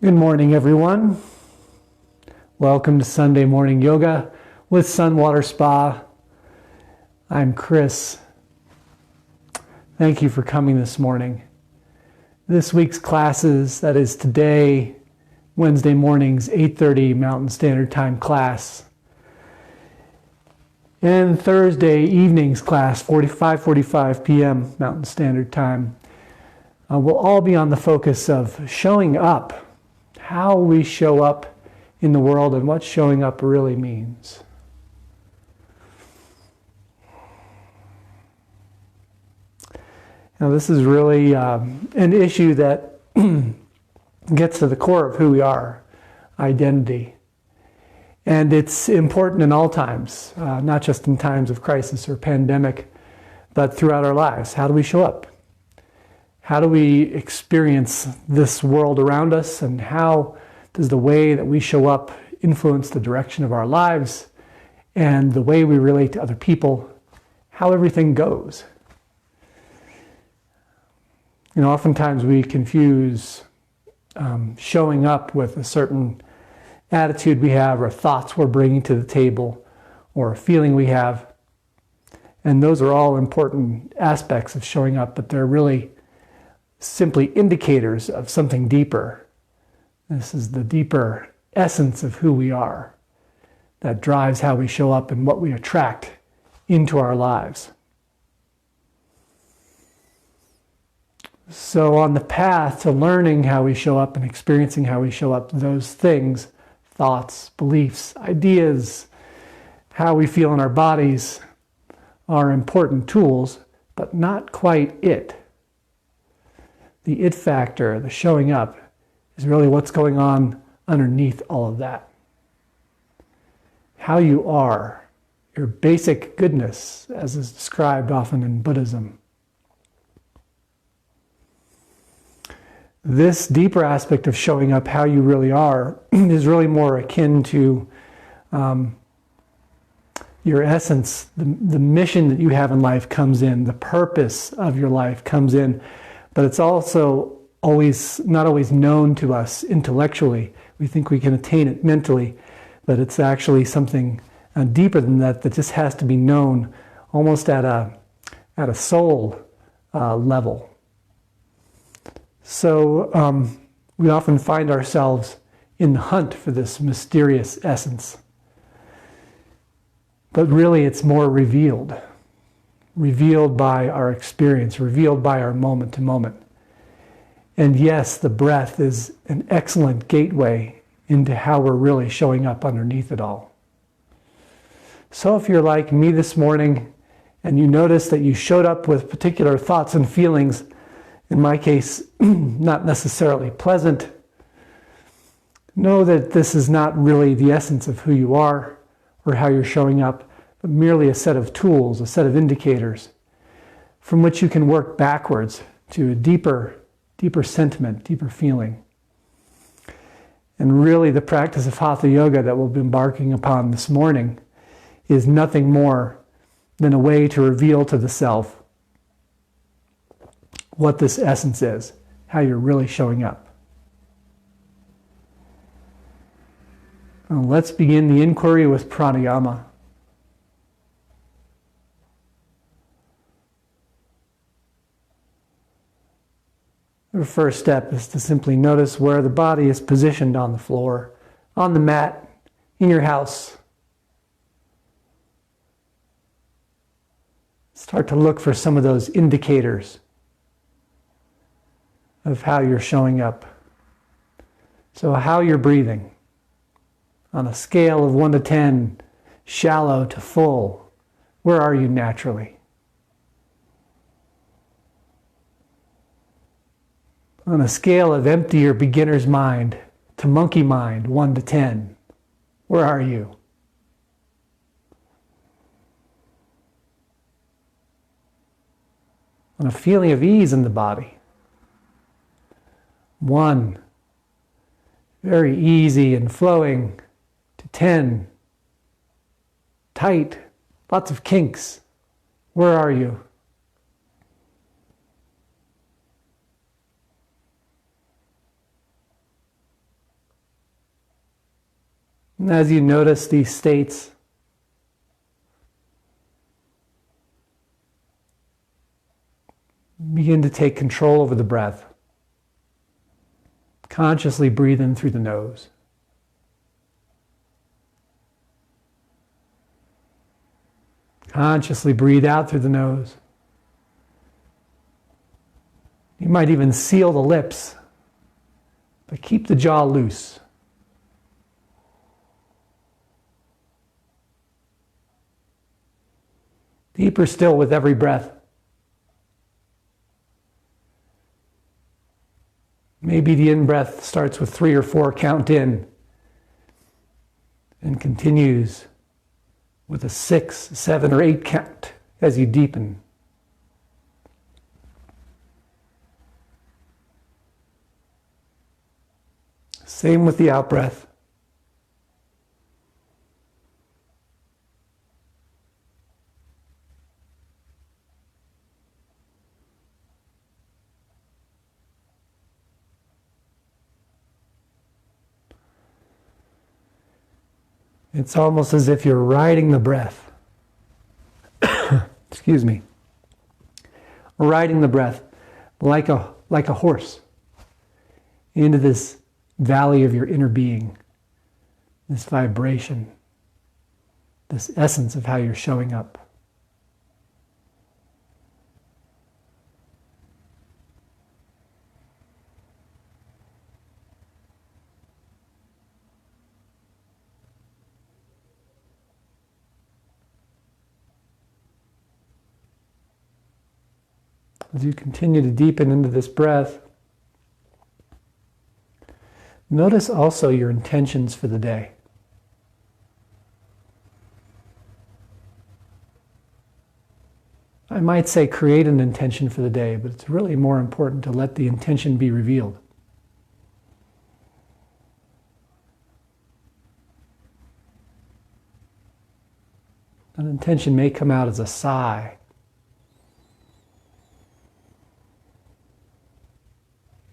Good morning, everyone. Welcome to Sunday Morning Yoga with Sunwater Spa. I'm Chris. Thank you for coming this morning. This week's classes, that is today, Wednesday mornings, 8:30 Mountain Standard Time class, and Thursday evenings class, 5:45 p.m. Mountain Standard Time, will all be on the focus of showing up. How we show up in the world and what showing up really means. Now, this is really an issue that gets to the core of who we are, identity. And it's important in all times, not just in times of crisis or pandemic, but throughout our lives. How do we show up? How do we experience this world around us, and how does the way that we show up influence the direction of our lives and the way we relate to other people, how everything goes? You know, oftentimes we confuse showing up with a certain attitude we have, or thoughts we're bringing to the table, or a feeling we have. And those are all important aspects of showing up, but they're really simply indicators of something deeper. This is the deeper essence of who we are that drives how we show up and what we attract into our lives. So on the path to learning how we show up and experiencing how we show up, those things, thoughts, beliefs, ideas, how we feel in our bodies, are important tools, but not quite it. The it factor, the showing up, is really what's going on underneath all of that. How you are, your basic goodness, as is described often in Buddhism. This deeper aspect of showing up, how you really are, is really more akin to your essence. The mission that you have in life comes in, the purpose of your life comes in. But it's also not always known to us intellectually. We think we can attain it mentally, but it's actually something deeper than that just has to be known almost at a soul level. So we often find ourselves in the hunt for this mysterious essence. But really it's more revealed by our experience, revealed by our moment to moment. And yes, the breath is an excellent gateway into how we're really showing up underneath it all. So if you're like me this morning and you notice that you showed up with particular thoughts and feelings, in my case, not necessarily pleasant, know that this is not really the essence of who you are or how you're showing up, but merely a set of tools, a set of indicators from which you can work backwards to a deeper sentiment, deeper feeling. And really the practice of Hatha Yoga that we'll be embarking upon this morning is nothing more than a way to reveal to the self what this essence is, how you're really showing up. Now let's begin the inquiry with pranayama. The first step is to simply notice where the body is positioned on the floor, on the mat, in your house. Start to look for some of those indicators of how you're showing up. So how you're breathing. On a scale of 1 to 10, shallow to full, where are you naturally? On a scale of empty or beginner's mind to monkey mind, 1 to 10, where are you? On a feeling of ease in the body, 1, very easy and flowing, to 10, tight, lots of kinks, where are you? And as you notice these states, begin to take control over the breath. Consciously breathe in through the nose. Consciously breathe out through the nose. You might even seal the lips, but keep the jaw loose. Deeper still with every breath. Maybe the in-breath starts with 3 or 4 count in and continues with a 6, 7, or 8 count as you deepen. Same with the out-breath. It's almost as if you're riding the breath. Excuse me. Riding the breath like a horse into this valley of your inner being, this vibration, this essence of how you're showing up. As you continue to deepen into this breath, notice also your intentions for the day. I might say create an intention for the day, but it's really more important to let the intention be revealed. An intention may come out as a sigh,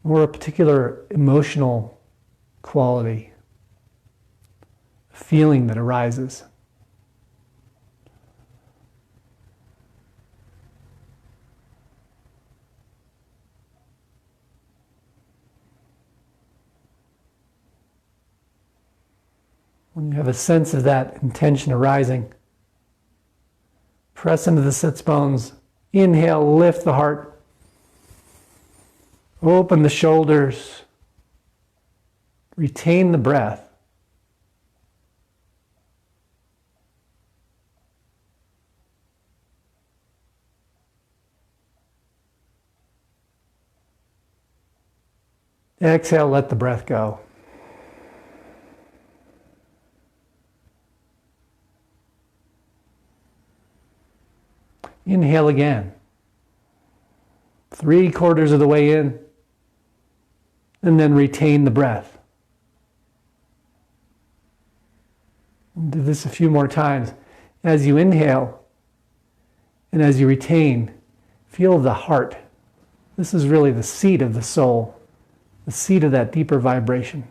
or a particular emotional quality, a feeling that arises. When you have a sense of that intention arising, press into the sits bones, inhale, lift the heart. Open the shoulders. Retain the breath. Exhale, let the breath go. Inhale again. 3/4 of the way in. And then retain the breath. Do this a few more times. As you inhale and as you retain, feel the heart. This is really the seat of the soul, the seat of that deeper vibration.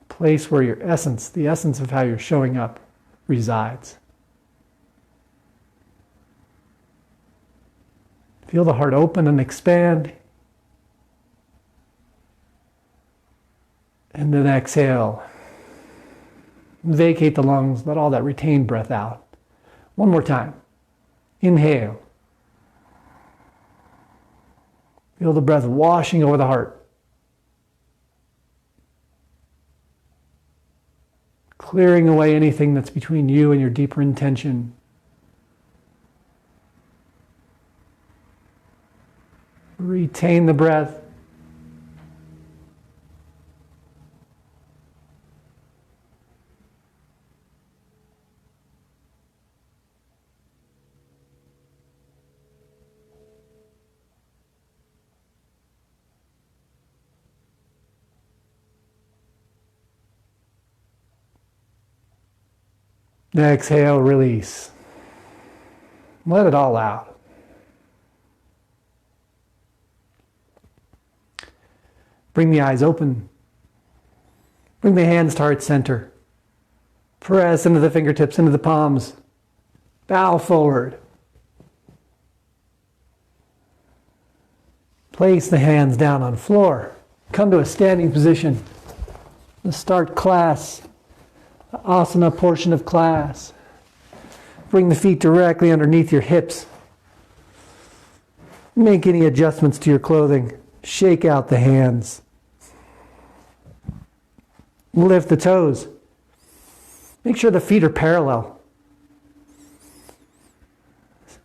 Place where your essence, the essence of how you're showing up, resides. Feel the heart open and expand. And then exhale. Vacate the lungs, let all that retained breath out. One more time. Inhale. Feel the breath washing over the heart. Clearing away anything that's between you and your deeper intention. Retain the breath. Exhale, release. Let it all out. Bring the eyes open. Bring the hands to heart center. Press into the fingertips, into the palms. Bow forward. Place the hands down on floor. Come to a standing position. The start class, the asana portion of class. Bring the feet directly underneath your hips. Make any adjustments to your clothing. Shake out the hands. Lift the toes. Make sure the feet are parallel.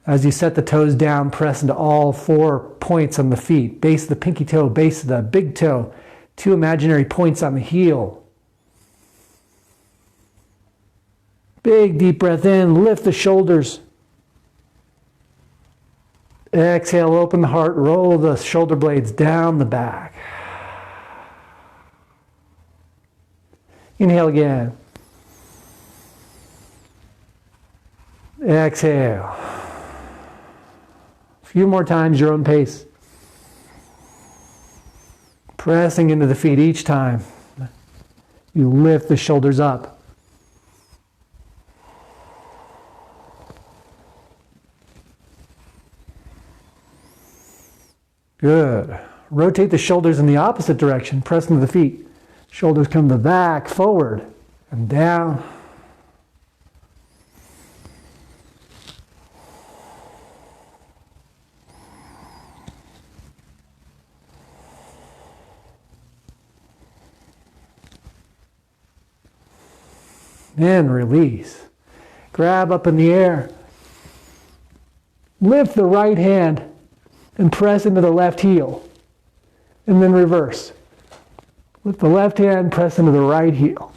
As you set the toes down, press into all 4 points on the feet. Base of the pinky toe, base of the big toe. 2 imaginary points on the heel. Big deep breath in, lift the shoulders. Exhale, open the heart, roll the shoulder blades down the back. Inhale again. Exhale. A few more times, your own pace. Pressing into the feet each time. You lift the shoulders up. Good. Rotate the shoulders in the opposite direction. Press into the feet. Shoulders come to the back, forward, and down. And release. Grab up in the air. Lift the right hand and press into the left heel. And then reverse. With the left hand, press into the right heel.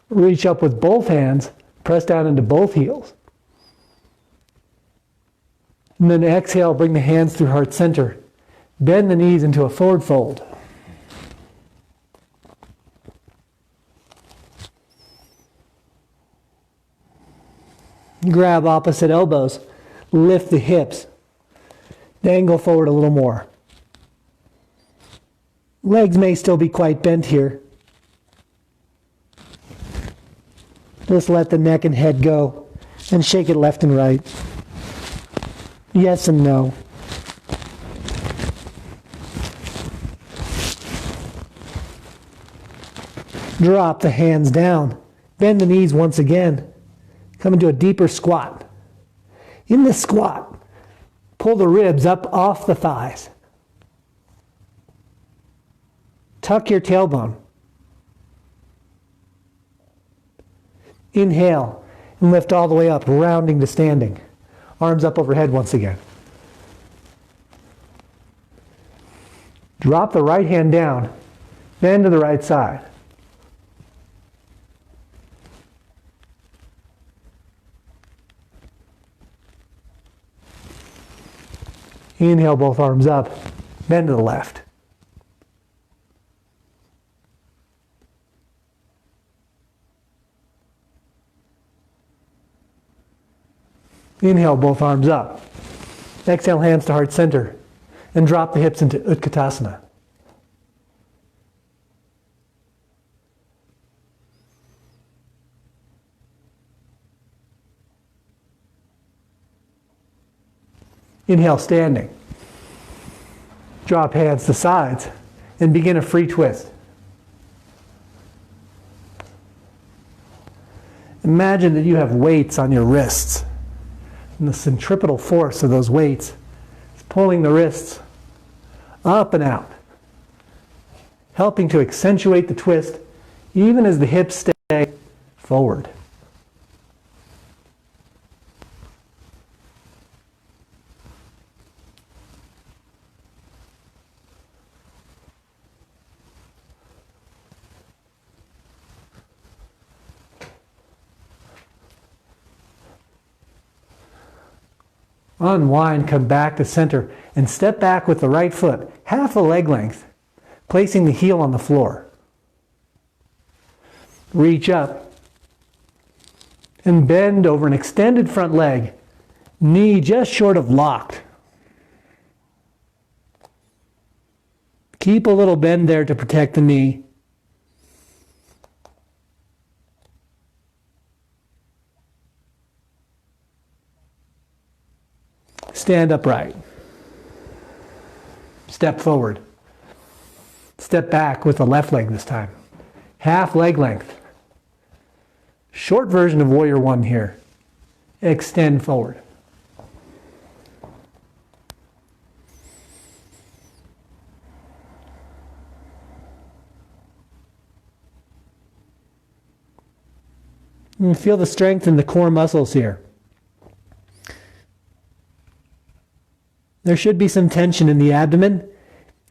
Reach up with both hands, press down into both heels. And then exhale, bring the hands through heart center. Bend the knees into a forward fold. Grab opposite elbows. Lift the hips. Dangle forward a little more. Legs may still be quite bent here. Just let the neck and head go and shake it left and right. Yes and no. Drop the hands down. Bend the knees once again. Come into a deeper squat. In the squat, pull the ribs up off the thighs. Tuck your tailbone. Inhale and lift all the way up, rounding to standing. Arms up overhead once again. Drop the right hand down. Bend to the right side. Inhale, both arms up. Bend to the left. Inhale, both arms up. Exhale, hands to heart center. And drop the hips into Utkatasana. Inhale, standing. Drop hands to sides and begin a free twist. Imagine that you have weights on your wrists. And the centripetal force of those weights is pulling the wrists up and out, helping to accentuate the twist even as the hips stay forward. Unwind, come back to center, and step back with the right foot, half a leg length. placing the heel on the floor. Reach up and bend over an extended front leg, knee just short of locked. Keep a little bend there to protect the knee. Stand upright. Step forward. Step back with the left leg this time. Half leg length. Short version of Warrior One here. Extend forward. And feel the strength in the core muscles here. There should be some tension in the abdomen,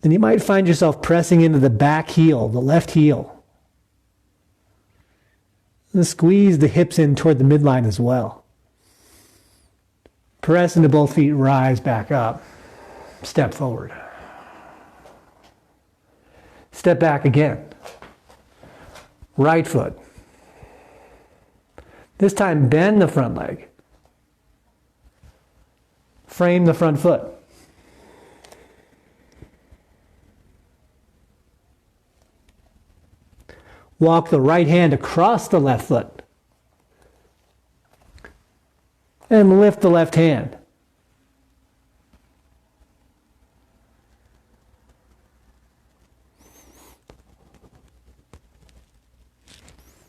and you might find yourself pressing into the back heel, the left heel. And squeeze the hips in toward the midline as well. Press into both feet, rise back up. Step forward. Step back again. Right foot. This time bend the front leg. Frame the front foot. Walk the right hand across the left foot. And lift the left hand.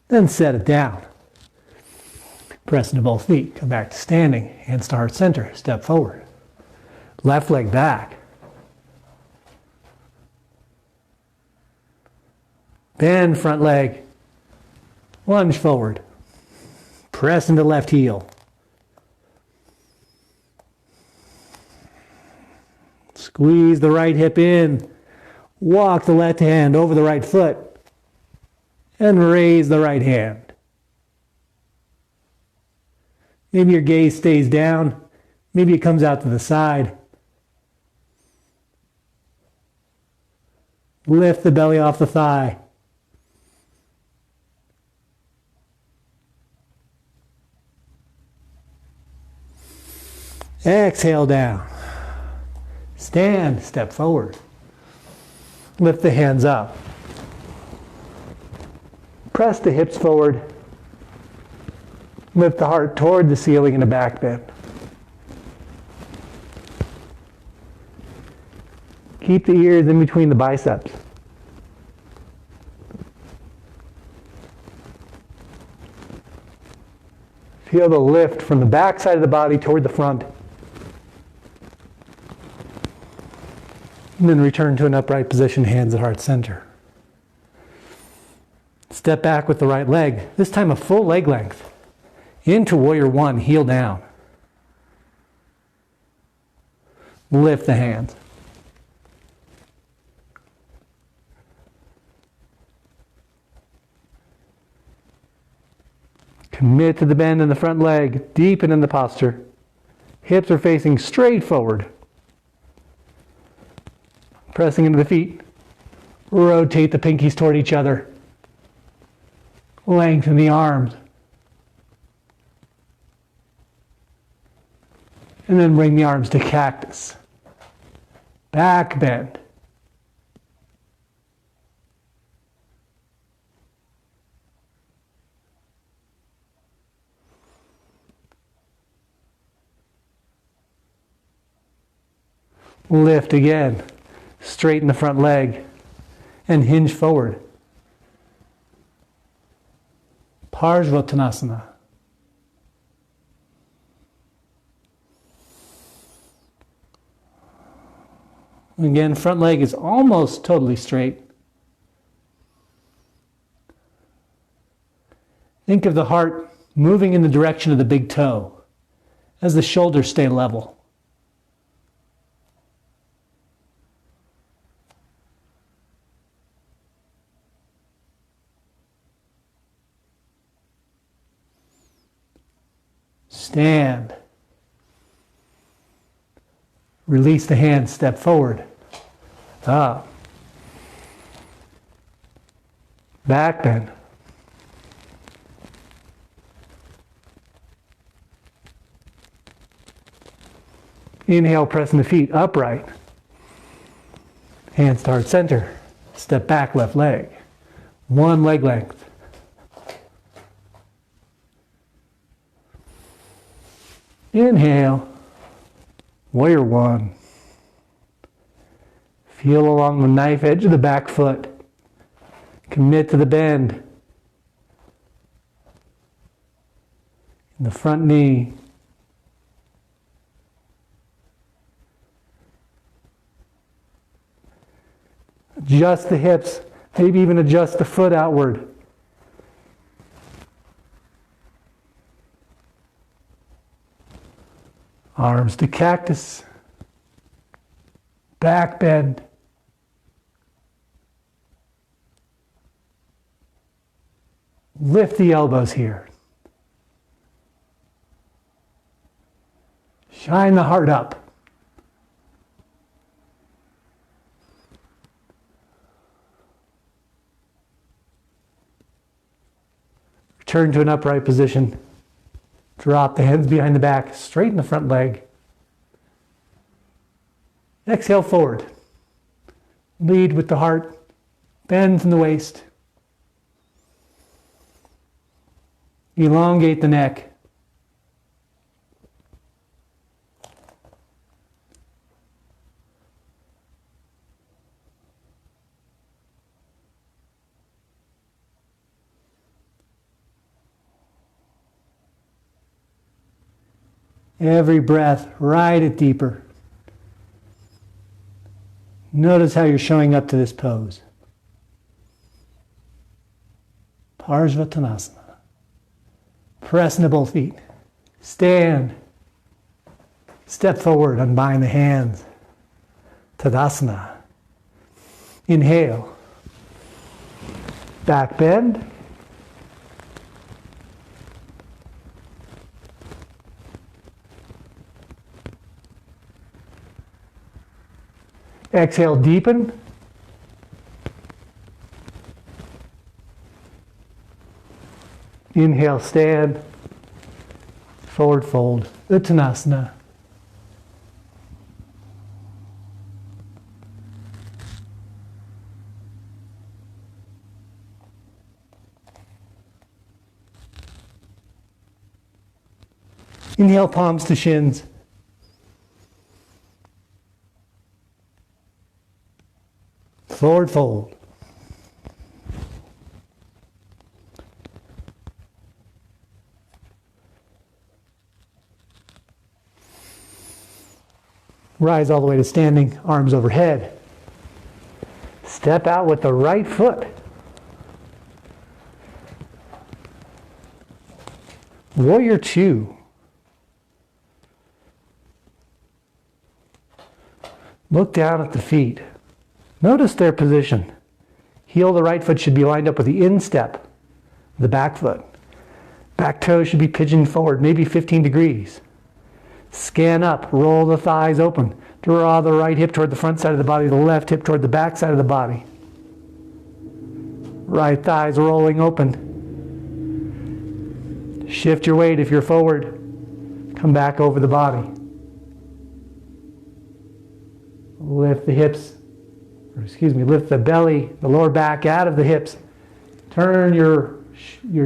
Then set it down. Press into both feet. Come back to standing. Hands to heart center. Step forward. Left leg back. Bend front leg. Lunge forward. Press into left heel. Squeeze the right hip in. Walk the left hand over the right foot. And raise the right hand. Maybe your gaze stays down. Maybe it comes out to the side. Lift the belly off the thigh. Exhale down. Stand, step forward. Lift the hands up. Press the hips forward. Lift the heart toward the ceiling in a back bend. Keep the ears in between the biceps. Feel the lift from the back side of the body toward the front. And then return to an upright position, hands at heart center. Step back with the right leg, this time a full leg length. Into Warrior One, heel down. Lift the hands. Commit to the bend in the front leg, deepen in the posture. Hips are facing straight forward. Pressing into the feet. Rotate the pinkies toward each other. Lengthen the arms. And then bring the arms to cactus. Back bend. Lift again. Straighten the front leg and hinge forward. Parsvottanasana. Again, front leg is almost totally straight. Think of the heart moving in the direction of the big toe as the shoulders stay level. Stand. Release the hands, step forward. Up. Back bend. Inhale, pressing the feet upright. Hands to heart center. Step back, left leg. One leg length. Inhale. Warrior one. Feel along the knife edge of the back foot. Commit to the bend. In the front knee. Adjust the hips, maybe even adjust the foot outward. Arms to cactus. Back bend. Lift the elbows here. Shine the heart up. Return to an upright position. Drop the hands behind the back, straighten the front leg. Exhale forward. Lead with the heart, bends in the waist. Elongate the neck. Every breath, ride it deeper. Notice how you're showing up to this pose. Parsvatanasana. Press into both feet. Stand. Step forward, unbind the hands. Tadasana. Inhale. Back bend. Exhale, deepen. Inhale, stand. Forward fold. Uttanasana. Inhale, palms to shins. Forward fold. Rise all the way to standing, arms overhead. Step out with the right foot. Warrior two. Look down at the feet. Notice their position. Heel of the right foot should be lined up with the instep of the back foot. Back toe should be pigeoned forward, maybe 15 degrees. Scan up, roll the thighs open. Draw the right hip toward the front side of the body, the left hip toward the back side of the body. Right thighs rolling open. Shift your weight if you're forward. Come back over the body. Lift the hips. Lift the belly, the lower back out of the hips. Turn your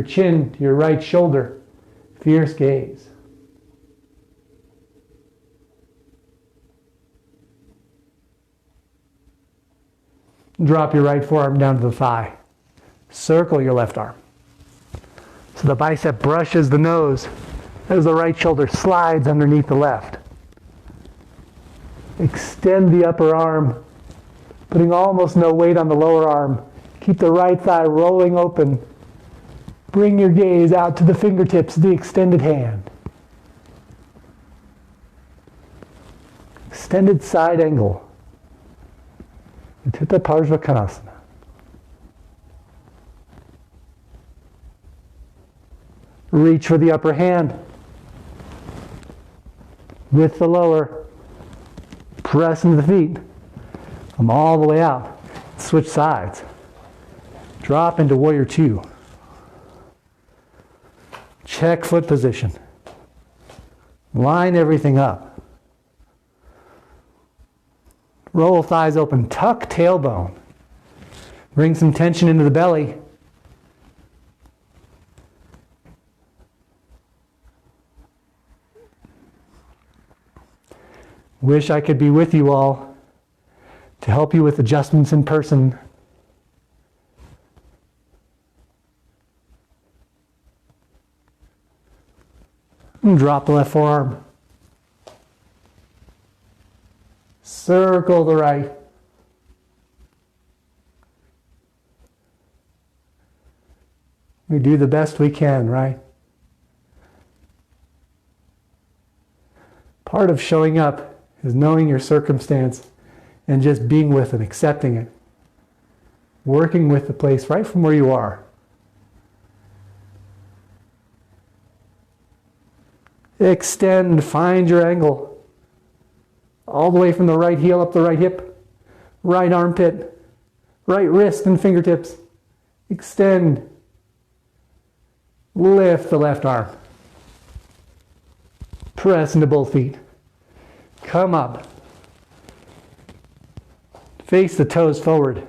chin to your right shoulder. Fierce gaze. Drop your right forearm down to the thigh. Circle your left arm. So the bicep brushes the nose as the right shoulder slides underneath the left. Extend the upper arm, putting almost no weight on the lower arm. Keep the right thigh rolling open. Bring your gaze out to the fingertips of the extended hand. Extended side angle. Hatha Parsvatanasana. Reach for the upper hand. With the lower. Press into the feet. Come all the way out. Switch sides. Drop into warrior two. Check foot position. Line everything up. Roll thighs open. Tuck tailbone. Bring some tension into the belly. Wish I could be with you all to help you with adjustments in person. And drop the left forearm. Circle the right. We do the best we can, right? Part of showing up is knowing your circumstance and just being with it, accepting it. Working with the place right from where you are. Extend, find your angle. All the way from the right heel up the right hip, right armpit, right wrist and fingertips. Extend. Lift the left arm. Press into both feet. Come up. Face the toes forward.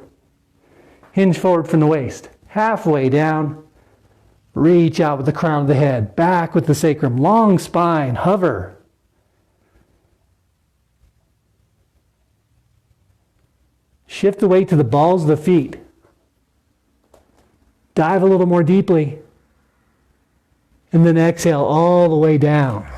Hinge forward from the waist. Halfway down. Reach out with the crown of the head. Back with the sacrum. Long spine. Hover. Shift the weight to the balls of the feet. Dive a little more deeply. And then exhale all the way down.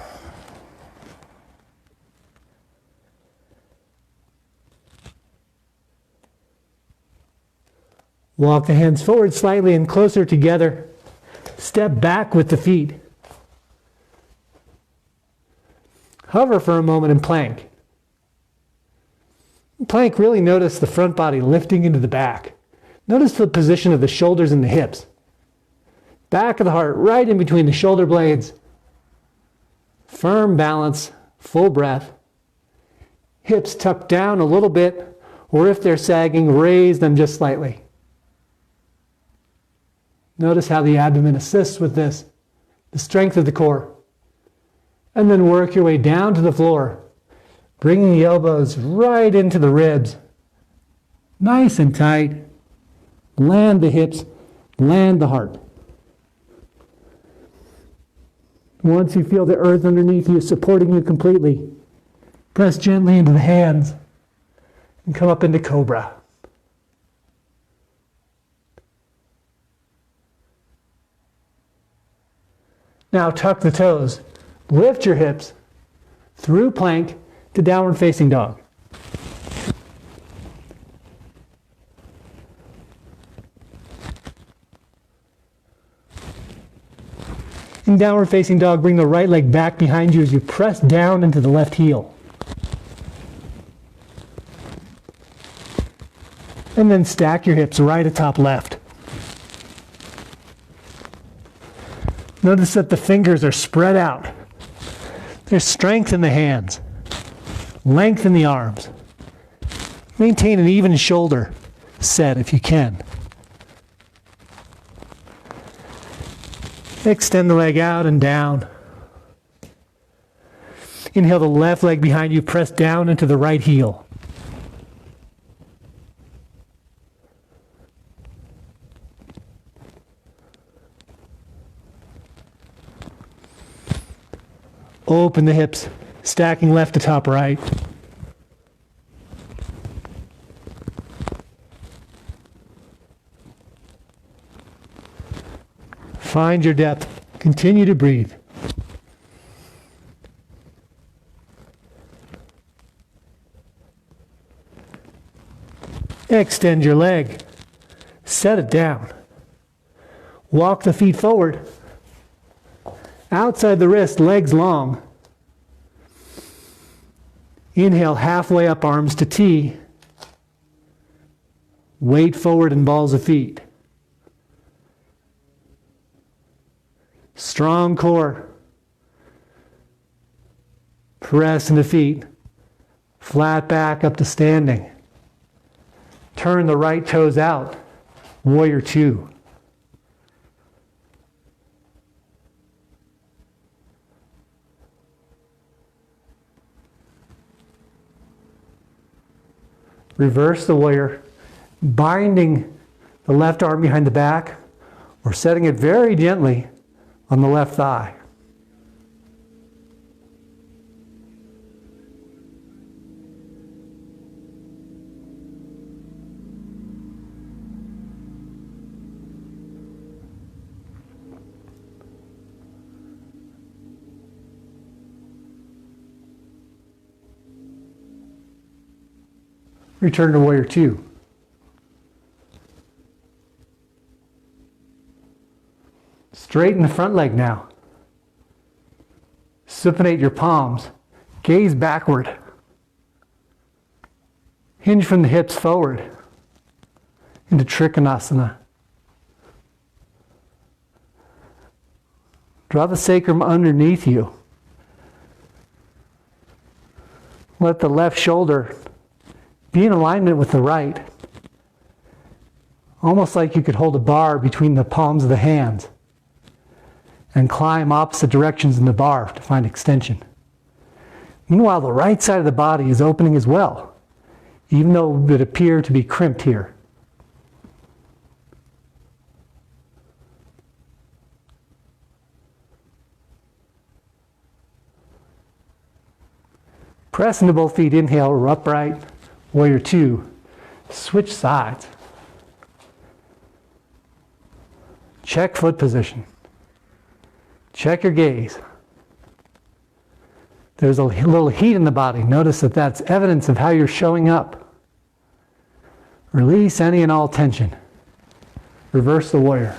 Walk the hands forward slightly and closer together. Step back with the feet. Hover for a moment in plank. In plank, really notice the front body lifting into the back. Notice the position of the shoulders and the hips. Back of the heart right in between the shoulder blades. Firm balance, full breath. Hips tucked down a little bit, or if they're sagging, raise them just slightly. Notice how the abdomen assists with this, the strength of the core. And then work your way down to the floor, bringing the elbows right into the ribs. Nice and tight. Land the hips, land the heart. Once you feel the earth underneath you supporting you completely, press gently into the hands and come up into cobra. Now tuck the toes, lift your hips through plank to downward facing dog. In downward facing dog, bring the right leg back behind you as you press down into the left heel. And then stack your hips right atop left. Notice that the fingers are spread out. There's strength in the hands, length in the arms. Maintain an even shoulder set if you can. Extend the leg out and down. Inhale the left leg behind you, press down into the right heel. Open the hips, stacking left to top right. Find your depth. Continue to breathe. Extend your leg. Set it down. Walk the feet forward. Outside the wrist, legs long. Inhale, halfway up, arms to T. Weight forward in balls of feet. Strong core. Press into feet. Flat back up to standing. Turn the right toes out. Warrior two. Reverse the warrior, binding the left arm behind the back or setting it very gently on the left thigh. Return to warrior two. Straighten the front leg now. Supinate your palms. Gaze backward. Hinge from the hips forward into Trikonasana. Draw the sacrum underneath you. Let the left shoulder be in alignment with the right. Almost like you could hold a bar between the palms of the hands and climb opposite directions in the bar to find extension. Meanwhile, the right side of the body is opening as well, even though it appear to be crimped here. Press into both feet, inhale, or upright, warrior two. Switch sides. Check foot position. Check your gaze. There's a little heat in the body. Notice that that's evidence of how you're showing up. Release any and all tension. Reverse the warrior.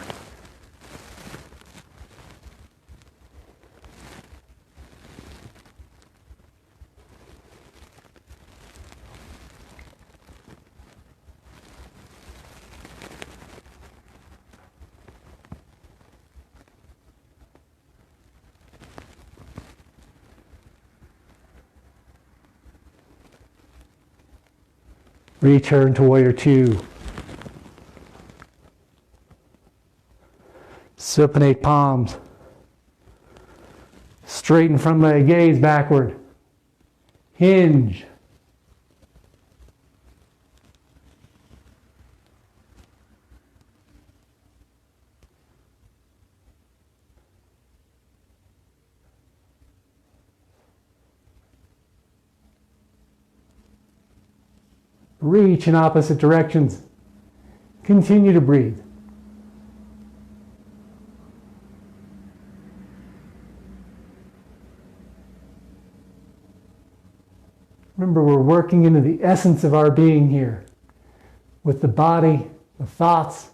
Return to warrior two. Supinate palms. Straighten front leg, gaze backward. Hinge. Reach in opposite directions. Continue to breathe. Remember, we're working into the essence of our being here, with the body, the thoughts,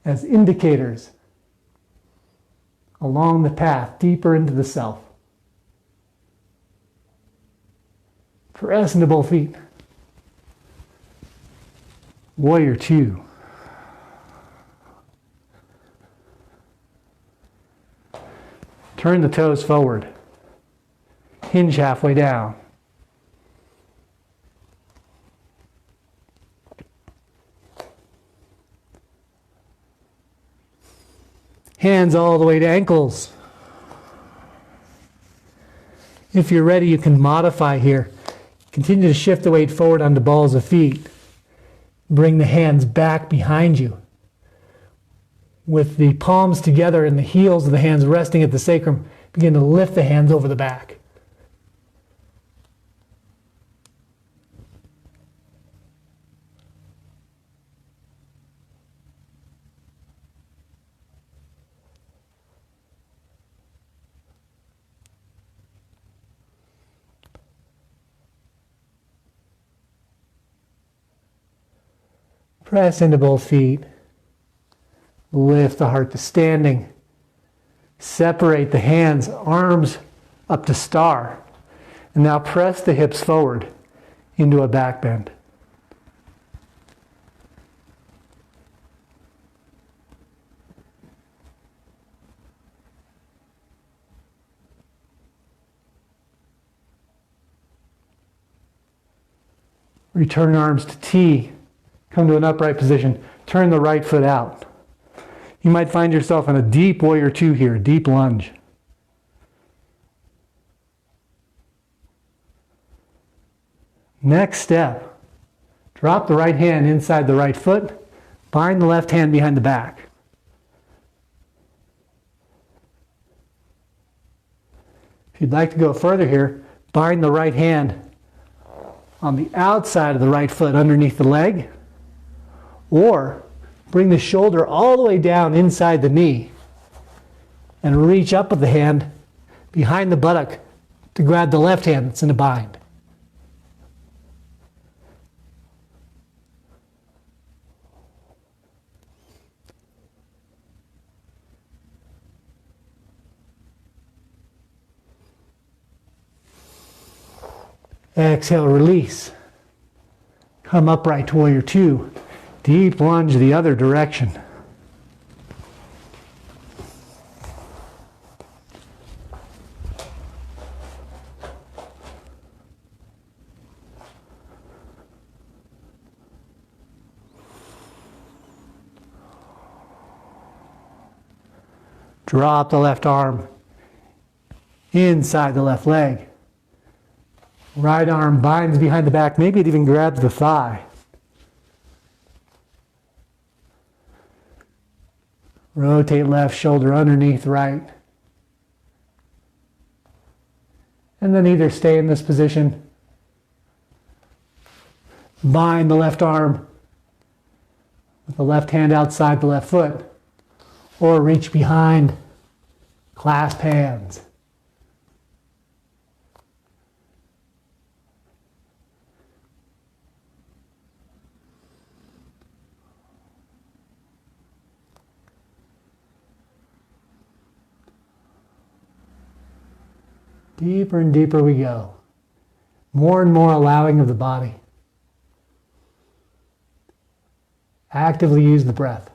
as indicators along the path deeper into the self. Press into both feet. Warrior two. Turn the toes forward. Hinge halfway down. Hands all the way to ankles. If you're ready, you can modify here. Continue to shift the weight forward onto balls of feet. Bring the hands back behind you. With the palms together and the heels of the hands resting at the sacrum, begin to lift the hands over the back. Press into both feet. Lift the heart to standing. Separate the hands, arms up to star. And now press the hips forward into a back bend. Return arms to T. Come to an upright position. turn the right foot out. You might find yourself in a deep warrior two here, deep lunge. Next step, drop the right hand inside the right foot, bind the left hand behind the back. If you'd like to go further here, bind the right hand on the outside of the right foot underneath the leg, or bring the shoulder all the way down inside the knee and reach up with the hand behind the buttock to grab the left hand that's in a bind. Exhale, release. Come upright to warrior two. Deep lunge the other direction. Drop the left arm inside the left leg. Right arm binds behind the back. Maybe it even grabs the thigh. Rotate left shoulder underneath right. And then either stay in this position, bind the left arm with the left hand outside the left foot, or reach behind, clasp hands. Deeper and deeper we go. More and more allowing of the body. Actively use the breath.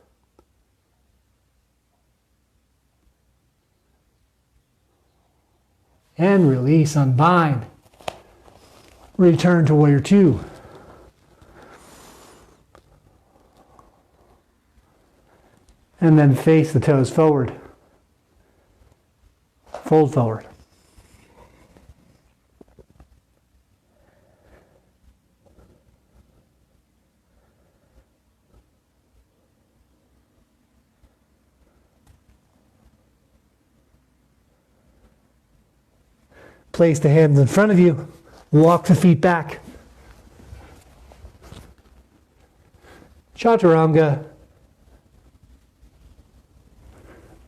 And release, unbind. Return to warrior two. And then face the toes forward. Fold forward. Place the hands in front of you. Walk the feet back. Chaturanga.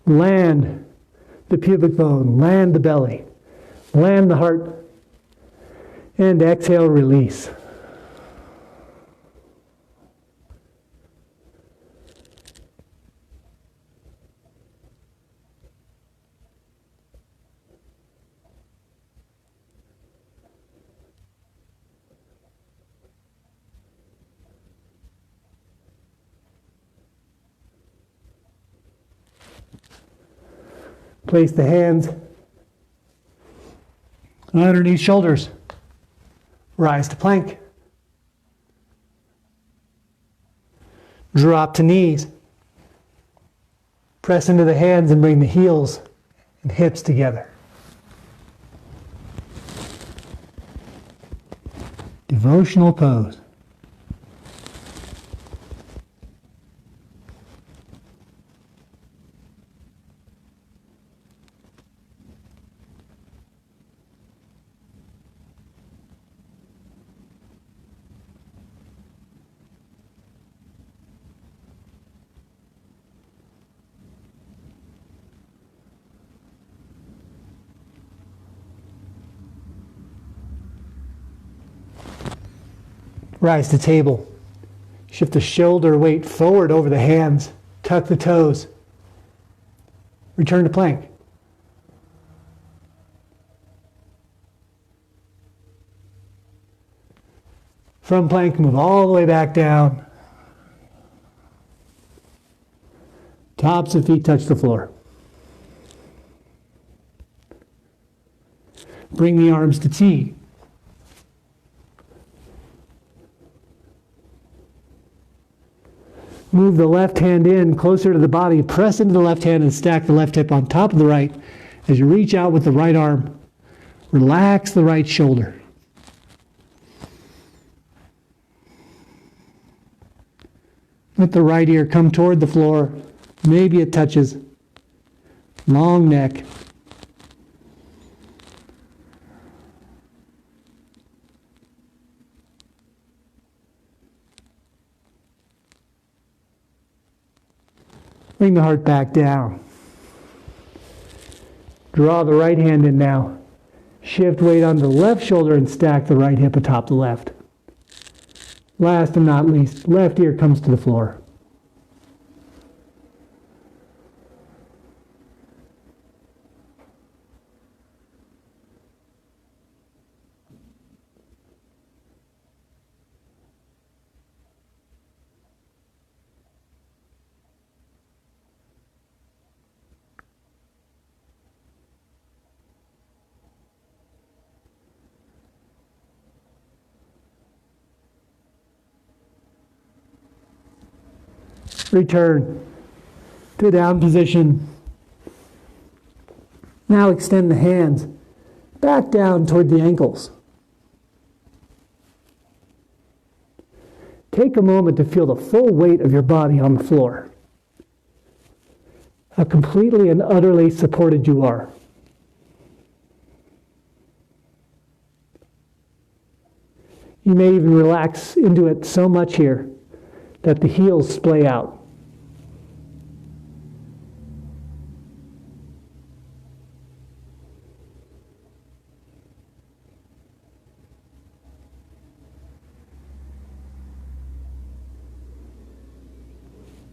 Land the pubic bone. Land the belly. Land the heart. And exhale, release. Place the hands underneath shoulders. Rise to plank. Drop to knees. Press into the hands and bring the heels and hips together. Devotional pose. Rise to table. Shift the shoulder weight forward over the hands. Tuck the toes. Return to plank. From plank, move all the way back down. Tops of feet touch the floor. Bring the arms to T. Move the left hand in closer to the body, press into the left hand and stack the left hip on top of the right. As you reach out with the right arm, relax the right shoulder. Let the right ear come toward the floor. Maybe it touches. Long neck. Bring the heart back down. Draw the right hand in now. Shift weight onto the left shoulder and stack the right hip atop the left. Last and not least, left ear comes to the floor. Return to down position. Now extend the hands back down toward the ankles. Take a moment to feel the full weight of your body on the floor. How completely and utterly supported you are. You may even relax into it so much here that the heels splay out.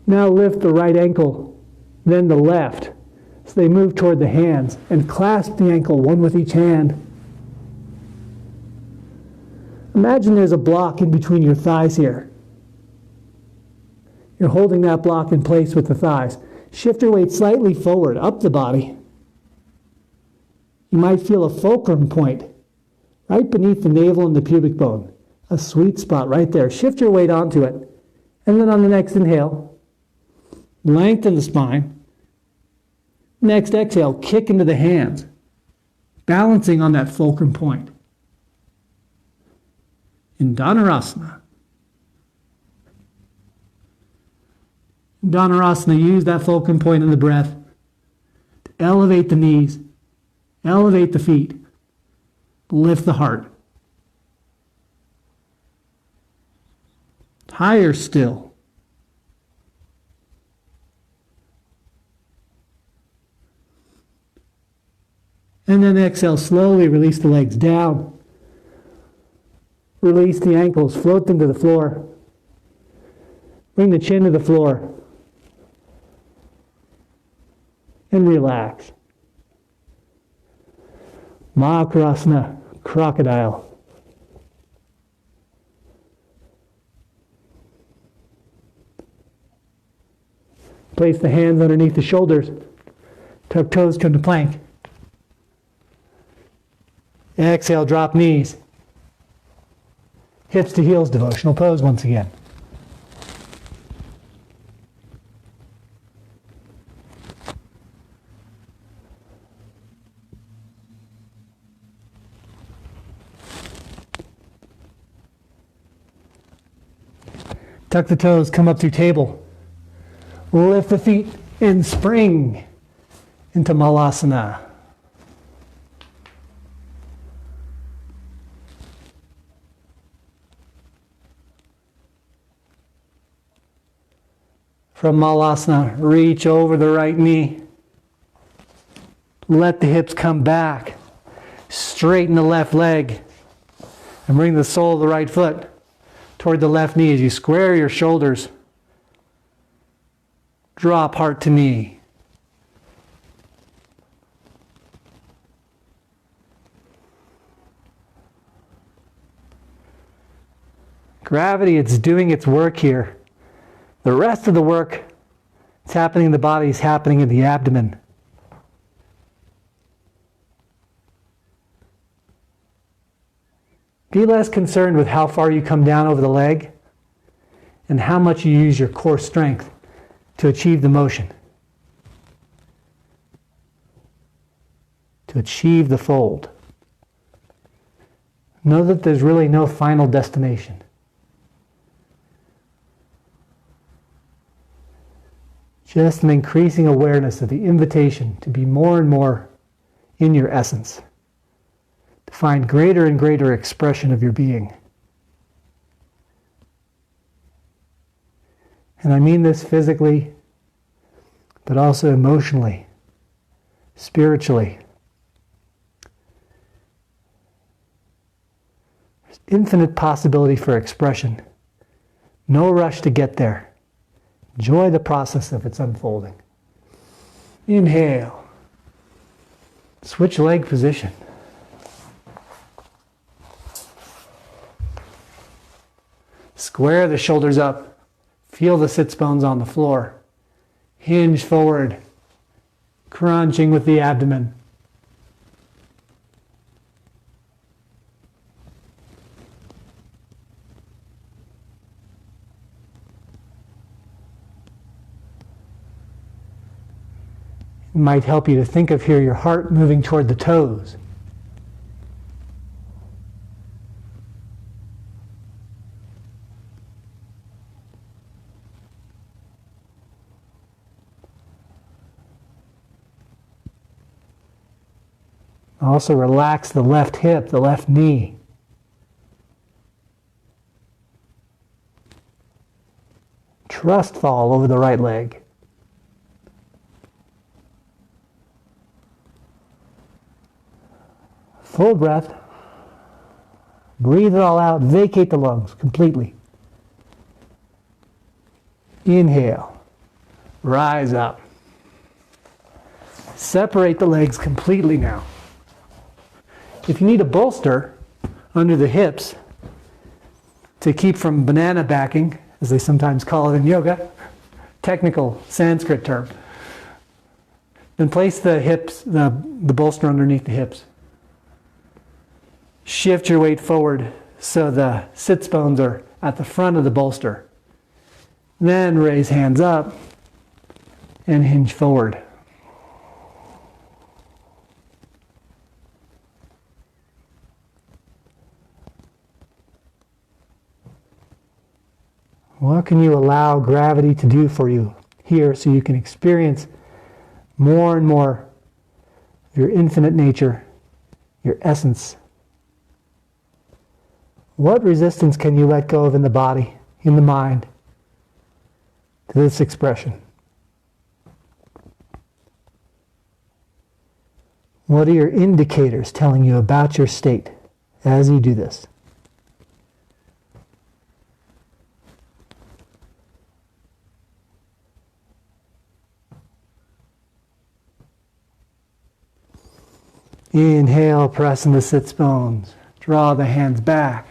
Now lift the right ankle, then the left, so they move toward the hands, and clasp the ankle, one with each hand. Imagine there's a block in between your thighs here. You're holding that block in place with the thighs. Shift your weight slightly forward, up the body. You might feel a fulcrum point right beneath the navel and the pubic bone. A sweet spot right there. Shift your weight onto it. And then on the next inhale, lengthen the spine. Next exhale, kick into the hands, balancing on that fulcrum point. In Dhanurasana. In Dhanurasana, use that fulcrum point in the breath to elevate the knees, elevate the feet, lift the heart. Higher still. And then exhale, slowly release the legs down. Release the ankles, float them to the floor. Bring the chin to the floor. And relax. Mahakarasana, crocodile. Place the hands underneath the shoulders. Tuck toes, come to plank. Exhale, drop knees. Hips to heels, devotional pose once again. Tuck the toes, come up through table. Lift the feet and spring into Malasana. From Malasana, reach over the right knee. Let the hips come back. Straighten the left leg. And bring the sole of the right foot toward the left knee as you square your shoulders. Drop heart to knee. Gravity, it's doing its work here. The rest of the work that's happening in the body is happening in the abdomen. Be less concerned with how far you come down over the leg and how much you use your core strength to achieve the motion, to achieve the fold. Know that there's really no final destination. Just an increasing awareness of the invitation to be more and more in your essence, to find greater and greater expression of your being. And I mean this physically, but also emotionally, spiritually. There's infinite possibility for expression. No rush to get there. Enjoy the process of its unfolding. Inhale. Switch leg position. Square the shoulders up. Feel the sits bones on the floor. Hinge forward. Crunching with the abdomen. It might help you to think of here your heart moving toward the toes. Also relax the left hip, the left knee. Trust fall over the right leg. Full breath. Breathe it all out. Vacate the lungs completely. Inhale. Rise up. Separate the legs completely now. If you need a bolster under the hips to keep from banana backing, as they sometimes call it in yoga, technical Sanskrit term, then place the hips, the bolster underneath the hips. Shift your weight forward so the sits bones are at the front of the bolster. Then raise hands up and hinge forward. What can you allow gravity to do for you here so you can experience more and more of your infinite nature, your essence? What resistance can you let go of in the body, in the mind, to this expression? What are your indicators telling you about your state as you do this? Inhale, press in the sits bones. Draw the hands back.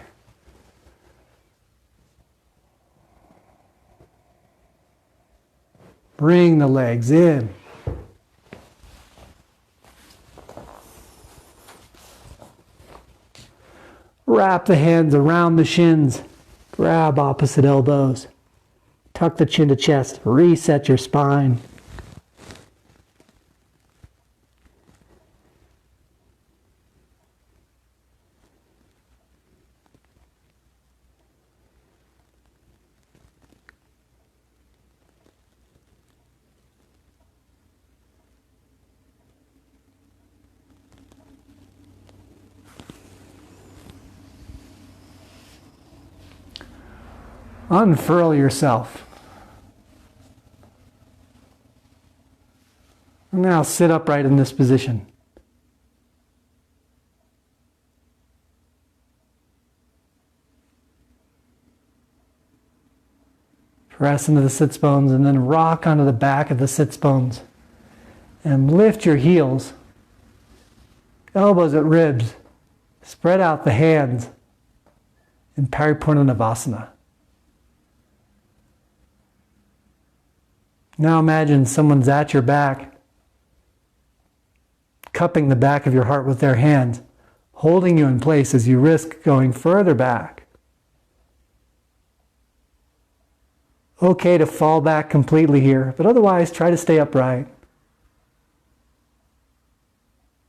Bring the legs in. Wrap the hands around the shins. Grab opposite elbows. Tuck the chin to chest. Reset your spine. Unfurl yourself. And now sit upright in this position. Press into the sits bones and then rock onto the back of the sits bones. And lift your heels, elbows at ribs. Spread out the hands in Paripurna. Now imagine someone's at your back, cupping the back of your heart with their hands, holding you in place as you risk going further back. Okay to fall back completely here, but otherwise try to stay upright.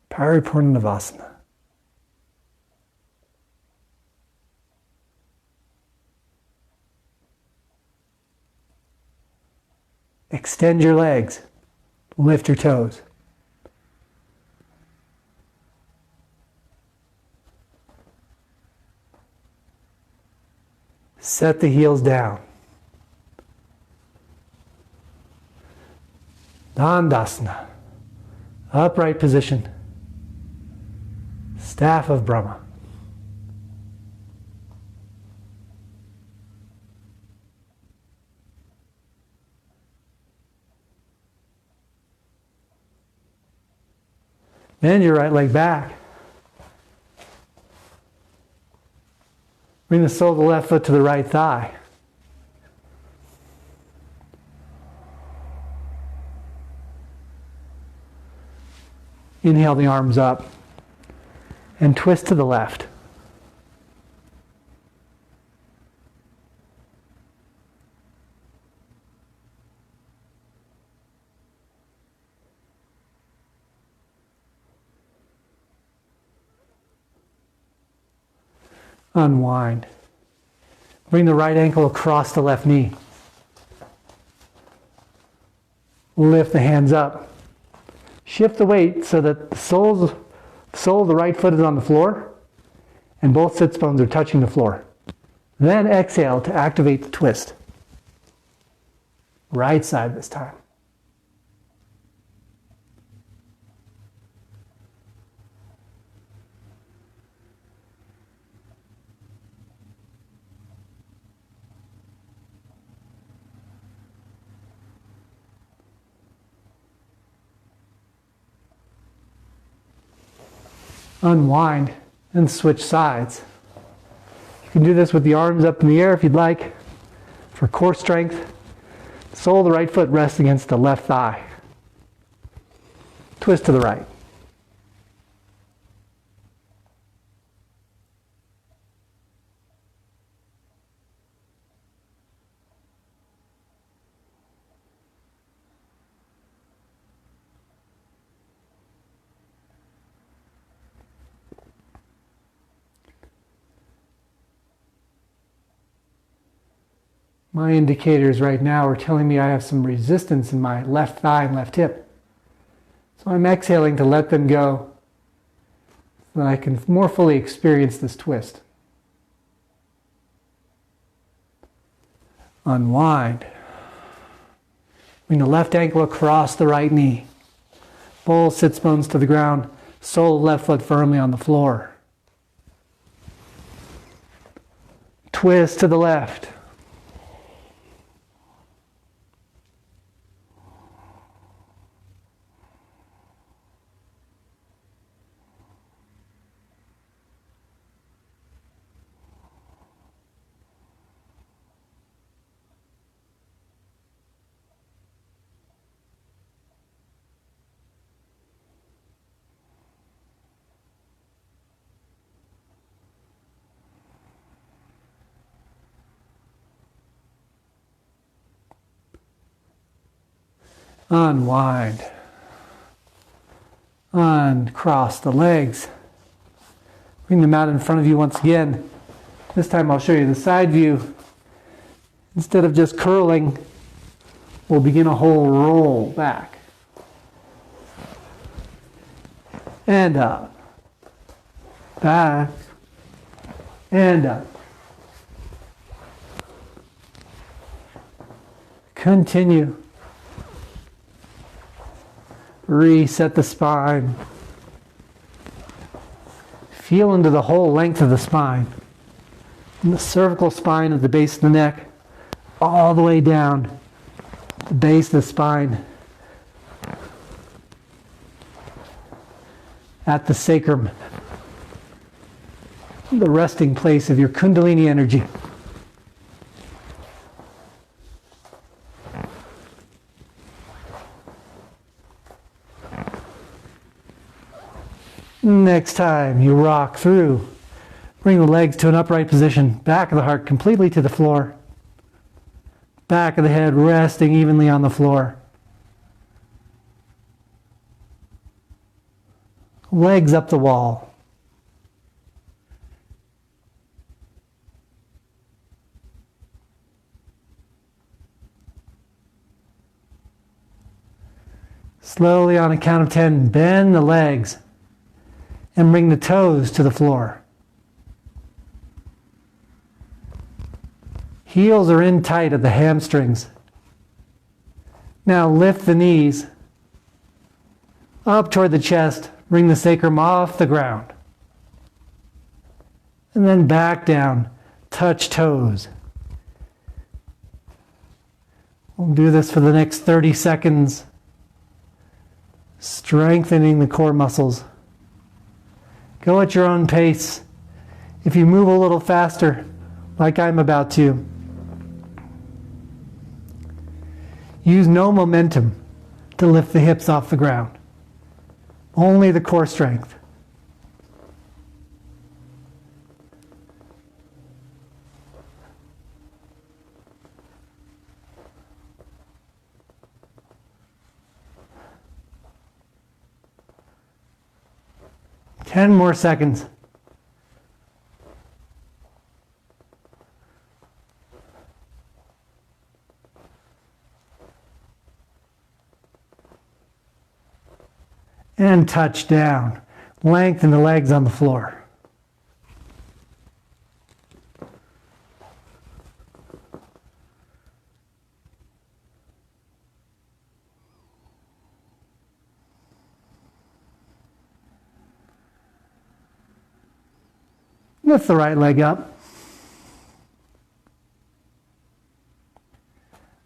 Paripurnavasana. Extend your legs. Lift your toes. Set the heels down. Dandasana. Upright position. Staff of Brahma. Bend your right leg back. Bring the sole of the left foot to the right thigh. Inhale the arms up and twist to the left. Unwind. Bring the right ankle across the left knee. Lift the hands up. Shift the weight so that the sole of the right foot is on the floor and both sits bones are touching the floor. Then exhale to activate the twist. Right side this time. Unwind and switch sides. You can do this with the arms up in the air if you'd like. For core strength, the sole of the right foot rests against the left thigh. Twist to the right. My indicators right now are telling me I have some resistance in my left thigh and left hip. So I'm exhaling to let them go so that I can more fully experience this twist. Unwind. Bring the left ankle across the right knee. Both sits bones to the ground, sole of left foot firmly on the floor. Twist to the left. Unwind. Uncross the legs. Bring them out in front of you once again. This time I'll show you the side view. Instead of just curling, we'll begin a whole roll back. And up. Back. And up. Continue. Reset the spine. Feel into the whole length of the spine. From the cervical spine at the base of the neck, all the way down the base of the spine, at the sacrum, the resting place of your Kundalini energy. Next time you rock through, bring the legs to an upright position, back of the heart completely to the floor. Back of the head resting evenly on the floor. Legs up the wall. Slowly on a count of 10, bend the legs and bring the toes to the floor. Heels are in tight at the hamstrings. Now lift the knees up toward the chest. Bring the sacrum off the ground. And then back down. Touch toes. We'll do this for the next 30 seconds. Strengthening the core muscles. Go at your own pace. If you move a little faster, like I'm about to, use no momentum to lift the hips off the ground. Only the core strength. Ten more seconds. And touch down. Lengthen the legs on the floor. Lift the right leg up.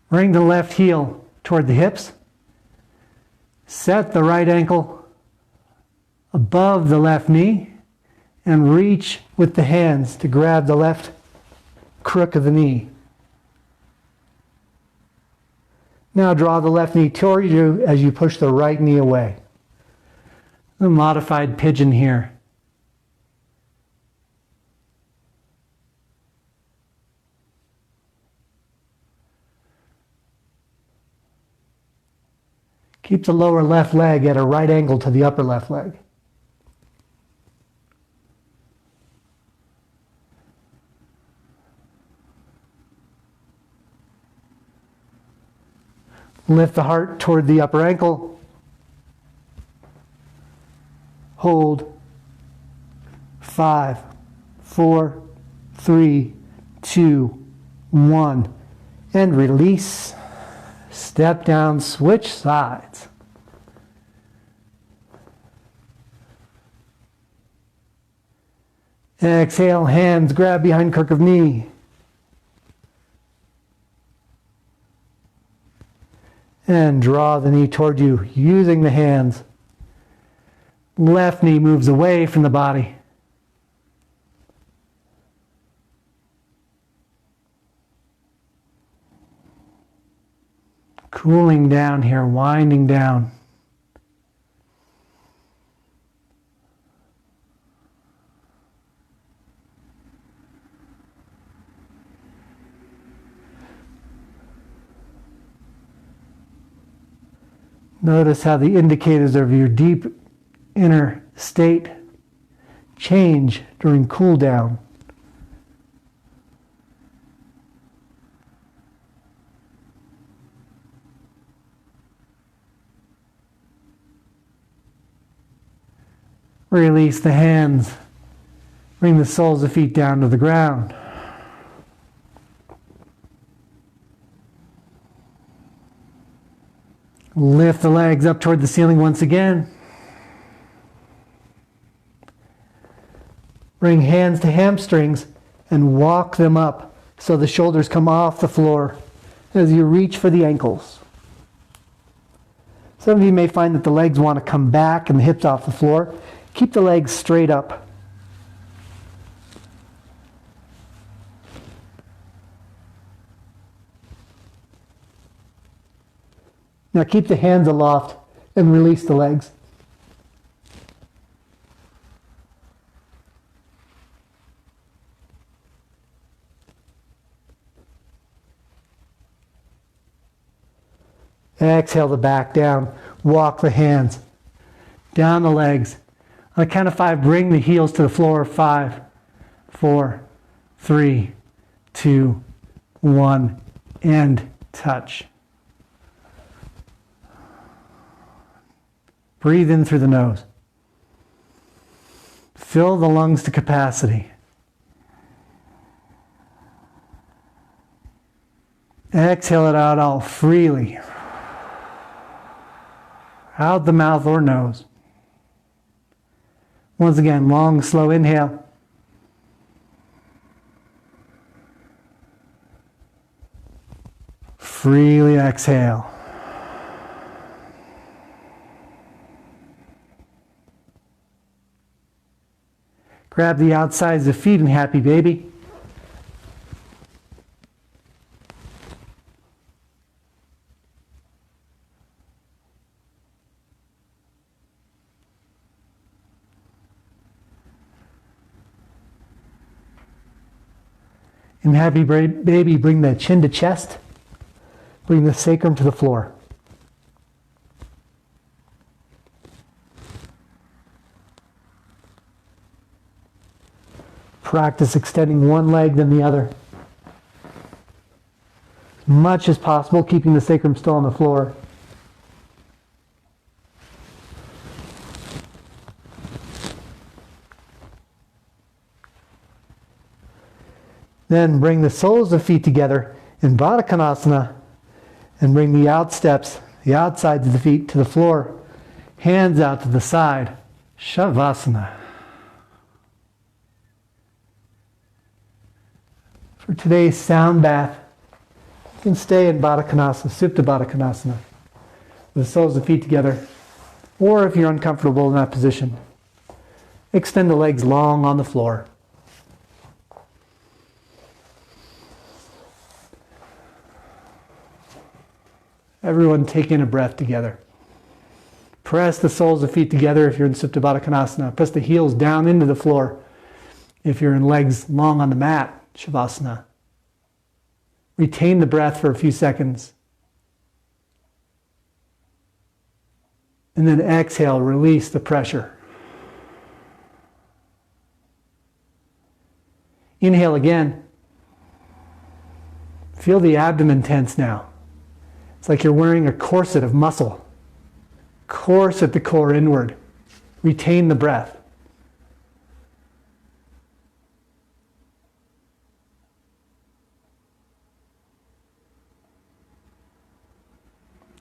Bring the left heel toward the hips. Set the right ankle above the left knee and reach with the hands to grab the left crook of the knee. Now draw the left knee toward you as you push the right knee away. A modified pigeon here. Keep the lower left leg at a right angle to the upper left leg. Lift the heart toward the upper ankle. Hold. 5, 4, 3, 2, 1. And release. Step down, switch sides. Exhale, hands grab behind crook of knee. And draw the knee toward you using the hands. Left knee moves away from the body. Cooling down here, winding down. Notice how the indicators of your deep inner state change during cool down. Release the hands. Bring the soles of feet down to the ground. Lift the legs up toward the ceiling once again. Bring hands to hamstrings and walk them up so the shoulders come off the floor as you reach for the ankles. Some of you may find that the legs want to come back and the hips off the floor. Keep the legs straight up. Now keep the hands aloft and release the legs. Exhale the back down. Walk the hands down the legs. On the count of 5, bring the heels to the floor. 5, 4, 3, 2, 1, and touch. Breathe in through the nose. Fill the lungs to capacity. Exhale it out all freely. Out the mouth or nose. Once again, long, slow inhale. Freely exhale. Grab the outsides of the feet and happy baby. In happy baby, bring the chin to chest. Bring the sacrum to the floor. Practice extending one leg then the other. As much as possible, keeping the sacrum still on the floor. Then bring the soles of feet together in Baddha Konasana and bring the outsteps, the outsides of the feet to the floor. Hands out to the side. Shavasana. For today's sound bath, you can stay in Baddha Konasana, Supta Baddha Konasana, with the soles of the feet together. Or if you're uncomfortable in that position, extend the legs long on the floor. Everyone take in a breath together. Press the soles of the feet together if you're in Supta Baddha Konasana. Press the heels down into the floor if you're in legs long on the mat, Shavasana. Retain the breath for a few seconds. And then exhale, release the pressure. Inhale again. Feel the abdomen tense now. It's like you're wearing a corset of muscle. Corset the core inward. Retain the breath.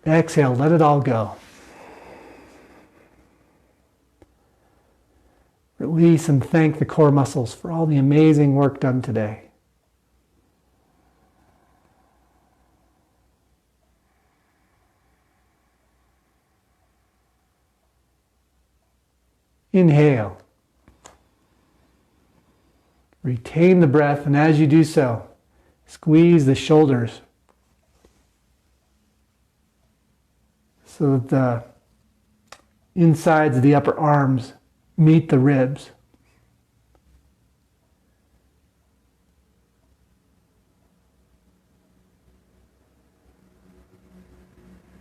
Exhale, let it all go. Release and thank the core muscles for all the amazing work done today. Inhale. Retain the breath, and as you do so, squeeze the shoulders so that the insides of the upper arms meet the ribs.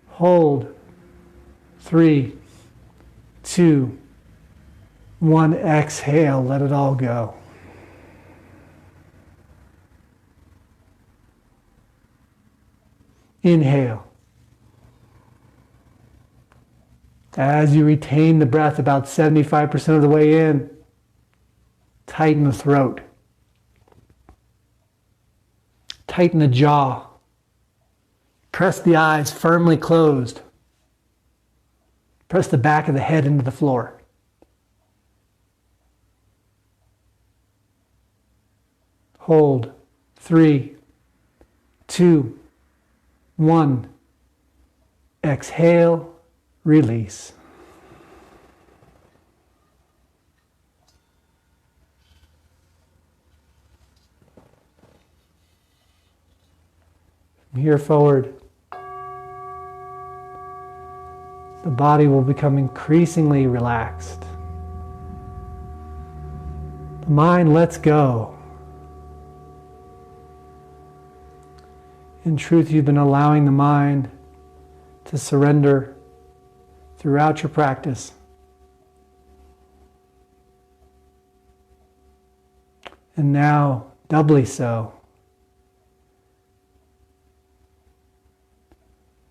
Hold. 3, 2, 1. Exhale. Let it all go. Inhale. As you retain the breath about 75% of the way in, tighten the throat. Tighten the jaw. Press the eyes firmly closed. Press the back of the head into the floor. Hold. 3, 2, 1. Exhale. Release. From here forward, the body will become increasingly relaxed. The mind lets go. In truth, you've been allowing the mind to surrender throughout your practice. And now, doubly so.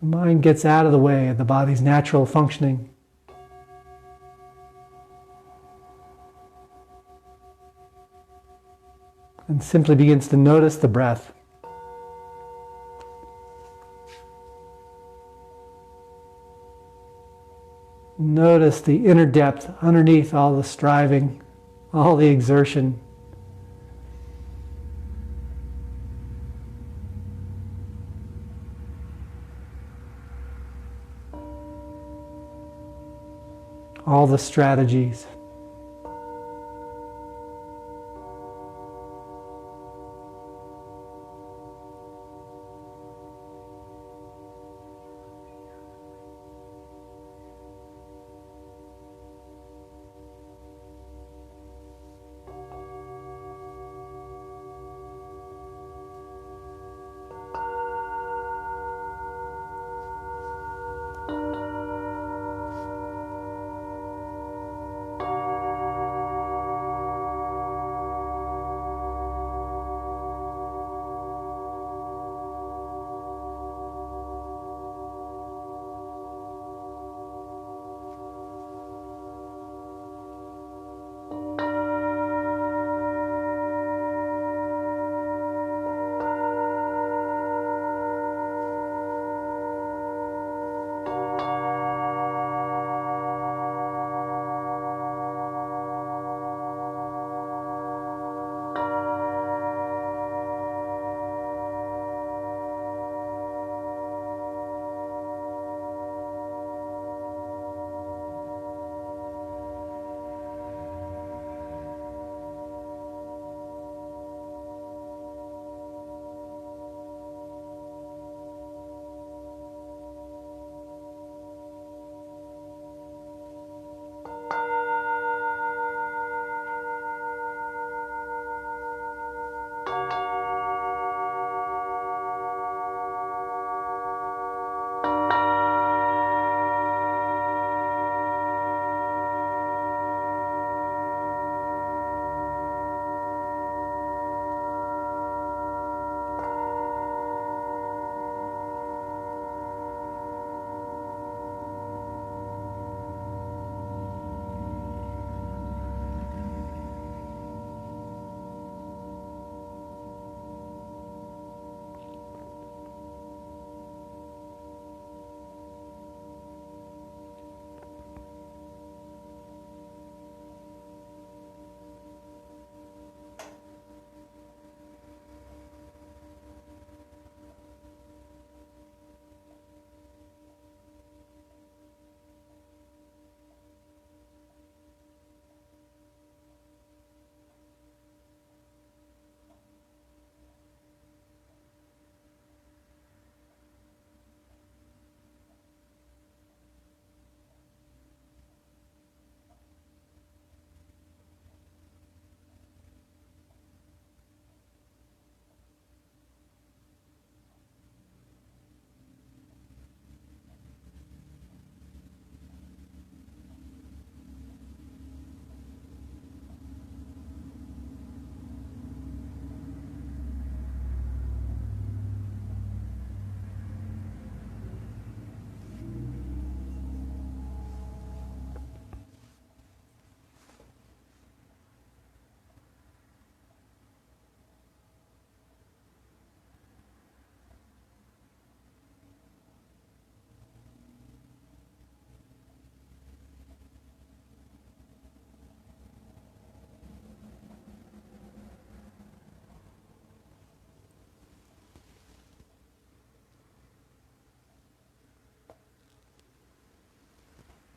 The mind gets out of the way of the body's natural functioning. And simply begins to notice the breath. Notice the inner depth underneath all the striving, all the exertion. All the strategies.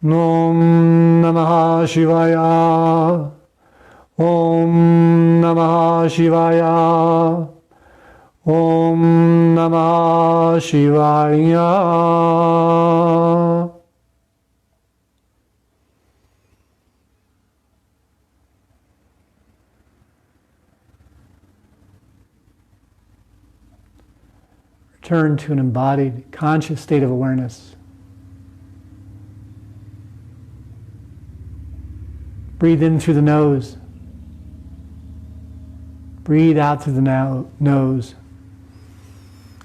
Om Namah Shivaya. Om Namah Shivaya. Om Namah Shivaya. Return to an embodied, conscious state of awareness. Breathe in through the nose. Breathe out through the nose.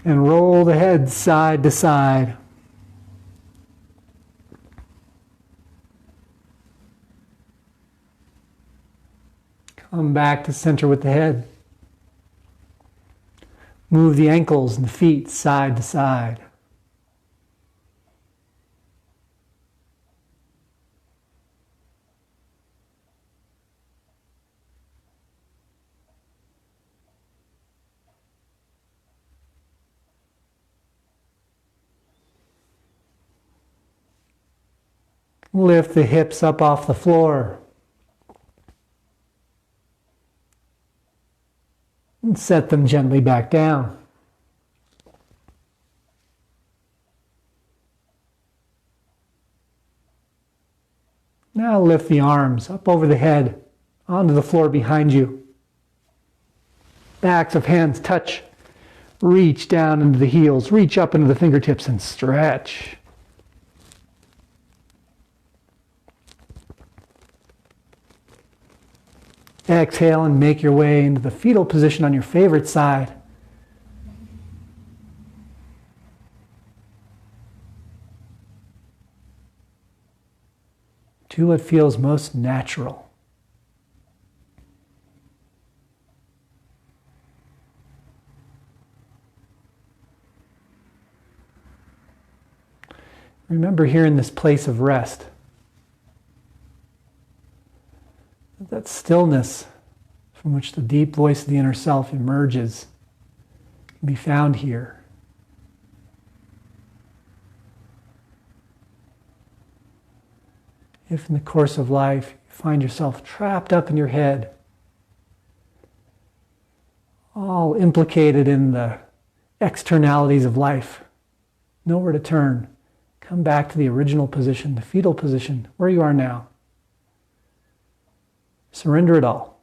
And roll the head side to side. Come back to center with the head. Move the ankles and the feet side to side. Lift the hips up off the floor. And set them gently back down. Now lift the arms up over the head, onto the floor behind you. Backs of hands touch. Reach down into the heels, reach up into the fingertips and stretch. Exhale and make your way into the fetal position on your favorite side. Do what feels most natural. Remember here in this place of rest, that stillness from which the deep voice of the inner self emerges can be found here. If in the course of life you find yourself trapped up in your head, all implicated in the externalities of life, nowhere to turn, come back to the original position, the fetal position, where you are now. Surrender it all.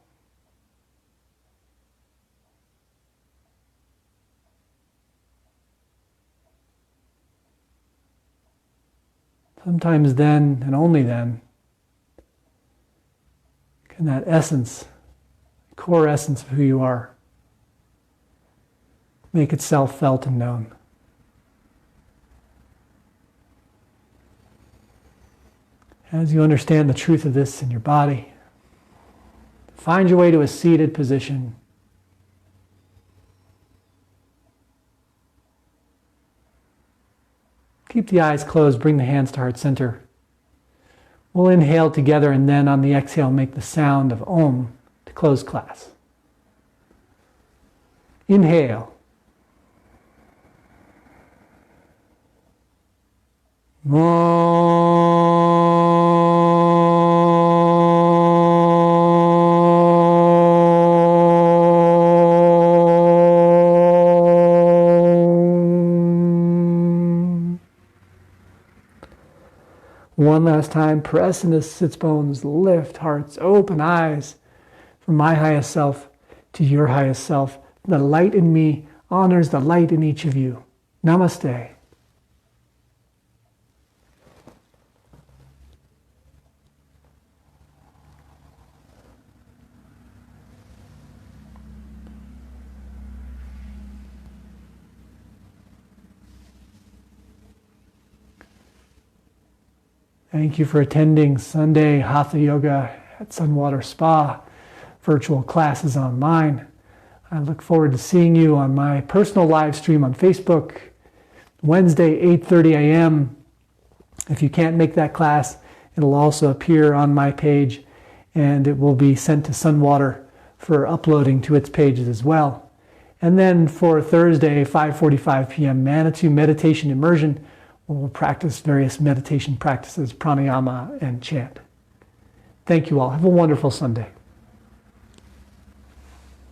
Sometimes then, and only then, can that essence, core essence of who you are, make itself felt and known. As you understand the truth of this in your body, find your way to a seated position. Keep the eyes closed, bring the hands to heart center. We'll inhale together and then on the exhale make the sound of Om to close class. Inhale. One last time, press into sits bones, lift hearts, open eyes from my highest self to your highest self. The light in me honors the light in each of you. Namaste. Thank you for attending Sunday Hatha Yoga at Sunwater Spa, virtual classes online. I look forward to seeing you on my personal live stream on Facebook, Wednesday, 8:30 a.m. If you can't make that class, it'll also appear on my page and it will be sent to Sunwater for uploading to its pages as well. And then for Thursday, 5:45 p.m., Manitou Meditation Immersion, we'll practice various meditation practices, pranayama, and chant. Thank you all. Have a wonderful Sunday.